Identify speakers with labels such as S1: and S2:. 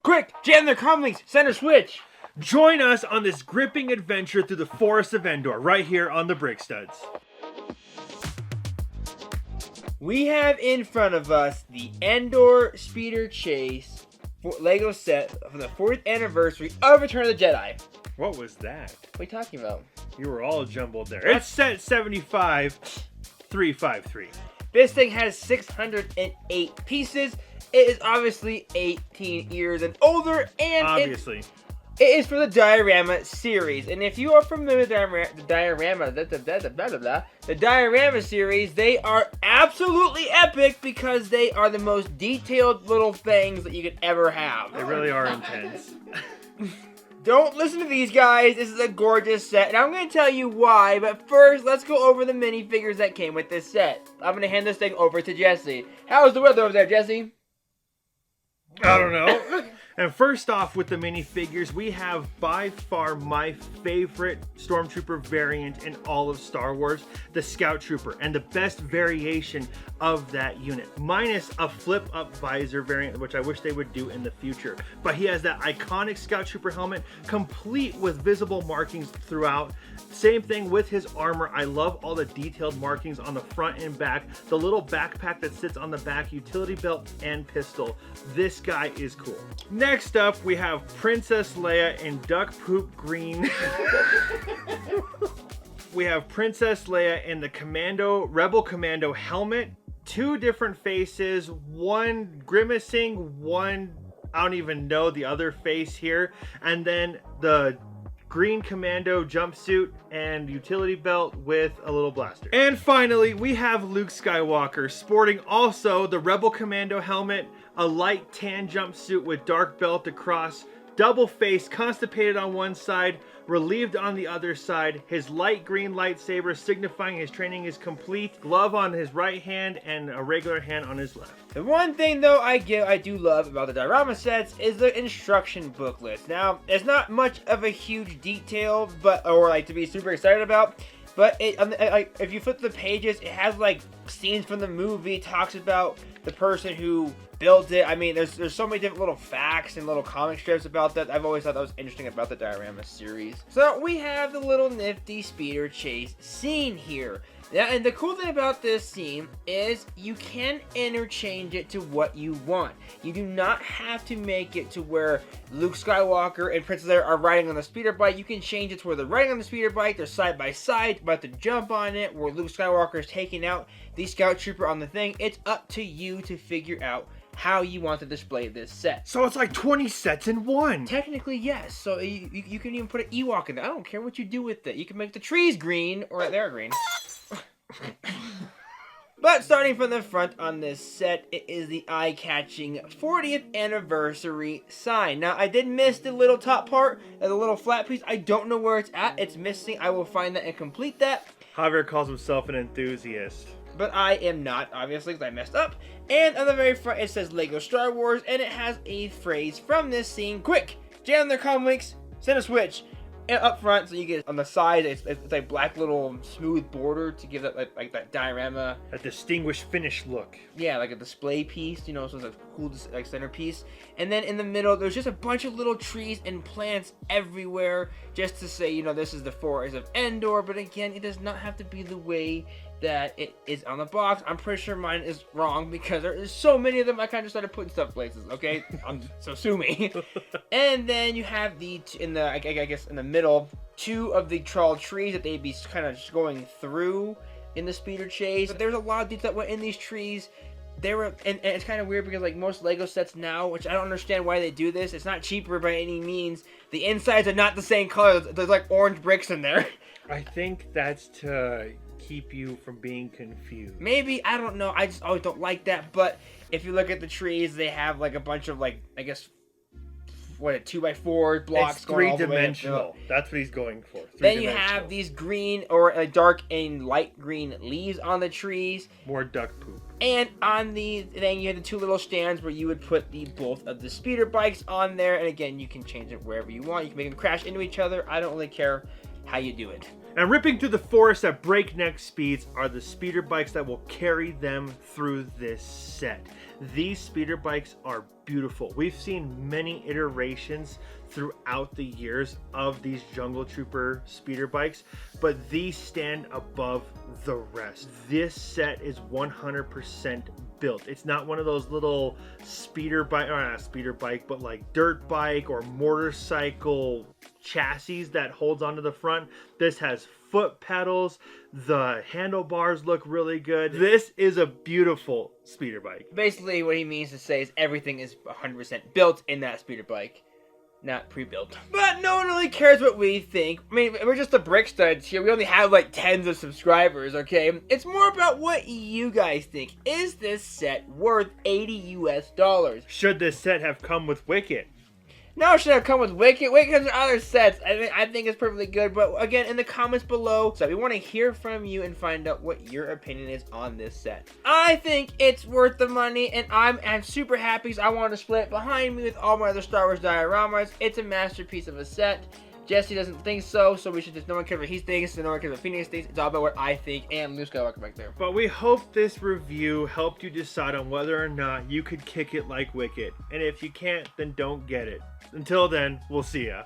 S1: Quick, jam their comlinks, center switch.
S2: Join us on this gripping adventure through the forests of Endor, right here on the Brick Studs.
S1: We have in front of us the Endor Speeder Chase Lego set for the 4th anniversary of Return of the Jedi.
S2: What was that?
S1: What are you talking about?
S2: You were all jumbled there. It's set 75353.
S1: This thing has 608 pieces. It is obviously 18 years and older, and
S2: obviously.
S1: It is for the Diorama series. And if you are familiar with the Diorama series, they are absolutely epic because they are the most detailed little things that you could ever have.
S2: They really are intense.
S1: Don't listen to these guys. This is a gorgeous set, and I'm going to tell you why. But first, let's go over the minifigures that came with this set. I'm going to hand this thing over to Jesse. How's the weather over there, Jesse?
S2: I don't know. And first off with the minifigures, we have by far my favorite Stormtrooper variant in all of Star Wars, the Scout Trooper, and the best variation of that unit, minus a flip-up visor variant, which I wish they would do in the future. But he has that iconic Scout Trooper helmet, complete with visible markings throughout. Same thing with his armor. I love all the detailed markings on the front and back, the little backpack that sits on the back, utility belt, and pistol. This guy is cool. Next up, we have Princess Leia in duck poop green. We have Princess Leia in the Rebel Commando helmet. 2 different faces, one grimacing, one I don't even know the other face here. And then the green commando jumpsuit and utility belt with a little blaster. And finally, we have Luke Skywalker sporting also the Rebel Commando helmet, a light tan jumpsuit with dark belt across, double face, constipated on one side, relieved on the other side, his light green lightsaber signifying his training is complete, glove on his right hand and a regular hand on his left.
S1: The one thing though I do love about the Diorama sets is the instruction booklets. Now, it's not much of a huge detail, or like to be super excited about, but if you flip the pages, it has like scenes from the movie, talks about the person who built it. I mean, there's so many different little facts and little comic strips about that. I've always thought that was interesting about the Diorama series. So we have the little nifty speeder chase scene here. Yeah, and the cool thing about this scene is you can interchange it to what you want. You do not have to make it to where Luke Skywalker and Princess Leia are riding on the speeder bike. You can change it to where they're riding on the speeder bike, they're side by side, about to jump on it, where Luke Skywalker is taking out the Scout Trooper on the thing. It's up to you to figure out how you want to display this set.
S2: So it's like 20 sets in one.
S1: Technically, yes. So you can even put an Ewok in there. I don't care what you do with it. You can make the trees green, or they're green. But starting from the front on this set, it is the eye-catching 40th anniversary sign. Now, I did miss the little top part, the little flat piece. I don't know where it's at. It's missing. I will find that and complete that.
S2: Javier calls himself an enthusiast.
S1: But I am not, obviously, because I messed up. And on the very front, it says Lego Star Wars, and it has a phrase from this scene. Quick, jam their comlinks, send a switch. And up front, so you get on the side, it's like black little smooth border to give that like that diorama,
S2: a distinguished finish look.
S1: Yeah, like a display piece, you know, so it's a cool like centerpiece. And then in the middle, there's just a bunch of little trees and plants everywhere, just to say, you know, this is the forest of Endor. But again, it does not have to be the way that it is on the box. I'm pretty sure mine is wrong because there's so many of them. I kind of just started putting stuff places. Okay, so sue me. And then you have I guess in the middle, 2 of the tall trees that they'd be kind of going through in the speeder chase. But there's a lot of detail that went in these trees. And it's kind of weird because like most Lego sets now, which I don't understand why they do this. It's not cheaper by any means. The insides are not the same color. There's like orange bricks in there.
S2: I think that's to keep you from being confused.
S1: Maybe, I don't know. I just always don't like that. But if you look at the trees, they have like a bunch of like, I guess, 2x4 blocks.
S2: It's three-dimensional. That's what he's going for.
S1: Then you have these green or dark and light green leaves on the trees.
S2: More duck poop.
S1: And on the thing, you had the 2 little stands where you would put both of the speeder bikes on there. And again, you can change it wherever you want. You can make them crash into each other. I don't really care how you do it.
S2: And ripping through the forest at breakneck speeds are the speeder bikes that will carry them through this set. These speeder bikes are beautiful. We've seen many iterations throughout the years of these Jungle Trooper speeder bikes, but these stand above the rest. This set is 100% built. It's not one of those little speeder bike, or not speeder bike, but like dirt bike or motorcycle chassis that holds onto the front. This has foot pedals. The handlebars look really good. This is a beautiful speeder bike.
S1: Basically, what he means to say is everything is 100% built in that speeder bike, not pre-built. But no one really cares what we think. I mean, we're just the brick studs here. We only have like tens of subscribers, okay? It's more about what you guys think. Is this set worth $80 US?
S2: Should this set have come with Wicket?
S1: No, it should have come with Wicket. Wicket comes with other sets. I think it's perfectly good. But again, in the comments below, so we want to hear from you and find out what your opinion is on this set. I think it's worth the money, and I'm super happy because I want to split it behind me with all my other Star Wars dioramas. It's a masterpiece of a set. Jesse doesn't think so, so we should just, no one cares what he thinks, and no one cares what Phoenix thinks. It's all about what I think, and Luke Skywalker back there.
S2: But we hope this review helped you decide on whether or not you could kick it like Wicket. And if you can't, then don't get it. Until then, we'll see ya.